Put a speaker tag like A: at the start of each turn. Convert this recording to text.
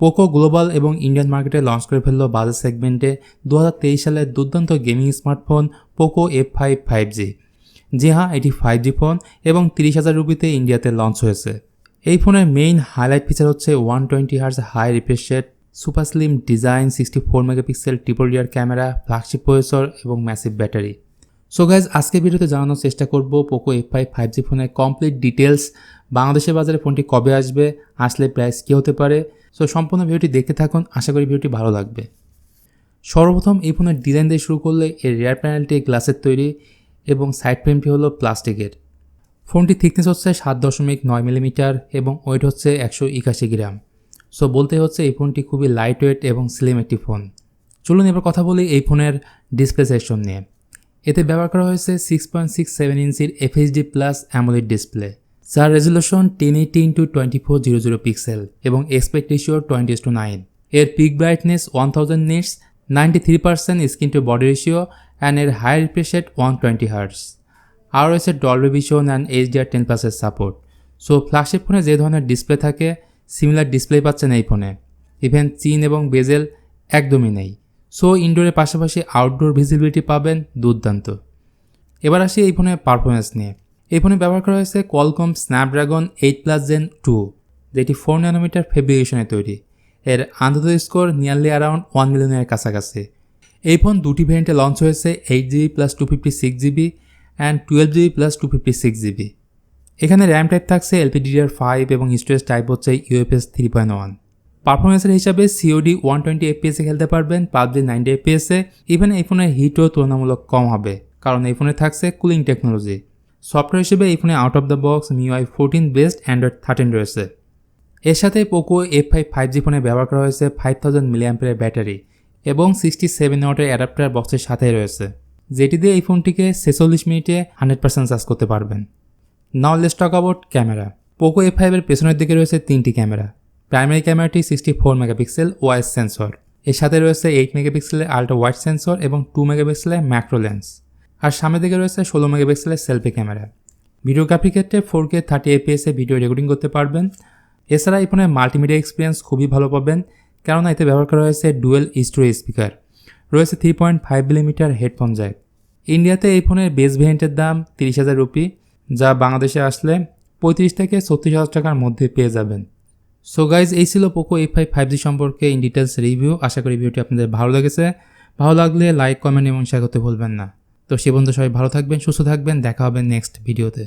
A: Poco global এবং Indian মার্কেটে launch করে ফেলল বাজেট সেগমেন্টে 2023 সালের দুর্দান্ত gaming smartphone Poco F5 5G। জি হ্যাঁ, এটি 5G ফোন এবং 30,000 রুপিতে ইন্ডিয়াতে লঞ্চ হয়েছে। এই ফোনের মেইন হাইলাইট ফিচার হচ্ছে 120Hz high refresh rate, super slim design, 64 megapixel triple rear camera, flagship processor এবং ম্যাসিভ ব্যাটারি। সো গাইজ, আজকের ভিডিওতে জানানোর চেষ্টা করব পোকো F5 5G ফোনের কমপ্লিট ডিটেলস, বাংলাদেশের বাজারে ফোনটি কবে আসবে, আসলে প্রাইস কী হতে পারে। সো সম্পূর্ণ ভিডিওটি দেখতে থাকুন, আশা করি ভিডিওটি ভালো লাগবে। সর্বপ্রথম এই ফোনের ডিজাইন দিয়ে শুরু করলে এর রিয়ার প্যানেলটি গ্লাসের তৈরি এবং সাইড ফ্রেমটি হলো প্লাস্টিকের। ফোনটি থিকনেস হচ্ছে 7.9 মিলিমিটার এবং ওয়েট হচ্ছে 181 গ্রাম। সো বলতে হচ্ছে এই ফোনটি খুবই লাইট ওয়েট এবং স্লিম একটি ফোন। চলুন এবার কথা বলি এই ফোনের ডিসপ্লে সেকশন নিয়ে। এতে ব্যবহার করা হয়েছে 6.67 ইঞ্চির FHD প্লাস অ্যামোলেড ডিসপ্লে, যার রেজুলেশন 1080x2400 পিক্সেল এবং এসপেক্ট রেশিও 20:9। এর peak brightness 1000 nits, 93% screen to body ratio and এর হাই রিফ্রেশ রেট 120 Hz। আর রয়েছে ডলবি ভিশন অ্যান্ড HDR10+ এর সাপোর্ট। সো ফ্ল্যাগশিপ ফোনে যে ধরনের ডিসপ্লে থাকে সিমিলার ডিসপ্লে পাচ্ছেন এই ফোনে। ইভেন চিন এবং বেজেল একদমই নেই। সো ইনডোরের পাশাপাশি আউটডোর ভিজিবিলিটি পাবেন দুর্দান্ত। এবার আসি এই ফোনের পারফরমেন্স নিয়ে। এই ফোনে ব্যবহার করা হয়েছে কোয়ালকম স্ন্যাপড্রাগন 8+ Gen 2, যেটি 4 ন্যানোমিটার ফেব্রিকেশনে তৈরি। এর আন্তর্জাতিক স্কোর নিয়ারলি অ্যারাউন্ড 1 মিলিয়নের কাছাকাছি। এই ফোন দুটি ভেরিয়েন্টে লঞ্চ হয়েছে 8GB + 256GB and 12GB + 256GB। এখানে র্যাম টাইপ থাকছে LPDDR5 এবং স্টোরেজ টাইপ হচ্ছে UFS 3.1। পারফরমেন্সের হিসাবে COD 120 FPS খেলতে পারবেন, PUBG 90 FPS। ইভেন এই ফোনের হিটও তুলনামূলক কম হবে, কারণ এই ফোনে থাকছে কুলিং টেকনোলজি। সফটওয়্যার হিসেবে এই ফোনে out of the box MIUI 14 based Android 13 রয়েছে। এর সাথে পোকো F5 5G ফোনে ব্যবহার করা হয়েছে 5000 mAh ব্যাটারি এবং 67 ওয়াটের অ্যাডাপ্টার বক্সের সাথেই রয়েছে, যেটি দিয়ে এই ফোনটিকে 46 মিনিটে 100% চার্জ করতে পারবেন। Now let's talk about camera. Poco F5 এর পেছনের দিকে রয়েছে 3টি ক্যামেরা। প্রাইমারি ক্যামেরাটি 64 মেগাপিক্সেল ওয়াইড সেন্সর, এর সাথে রয়েছে 8 মেগাপিক্সেলের আল্ট্রা ওয়াইড সেন্সর এবং 2 মেগাপিক্সেলের ম্যাক্রো লেন্স। আর সামনের দিকে রয়েছে 16 মেগাপিক্সেলের সেলফি ক্যামেরা। ভিডিওগ্রাফির ক্ষেত্রে 4K 30 FPS এ ভিডিও রেকর্ডিং করতে পারবেন। এছাড়া এই ফোনের মাল্টিমিডিয়া এক্সপিরিয়েন্স খুবই ভালো পাবেন, কেননা এতে ব্যবহার করা হয়েছে ডুয়েল স্টোরেজ স্পিকার, রয়েছে 3.5 মিলিমিটার হেডফোন জ্যাক। ইন্ডিয়াতে এই ফোনের বেস ভেরিয়েন্টের দাম 30,000 রুপি, যা বাংলাদেশে আসলে 35 থেকে 36,000 টাকার মধ্যে পেয়ে যাবেন। সো গাইজ, এই ছিল পোকো F5 5G সম্পর্কে ইন ডিটেলস রিভিউ। আশা করি ভিডিওটি আপনাদের ভালো লেগেছে। ভালো লাগলে লাইক, কমেন্ট এবং শেয়ার করতে ভুলবেন না। তো সে বন্ধু, সবাই ভালো থাকবেন, সুস্থ থাকবেন, দেখা হবে নেক্সট ভিডিওতে।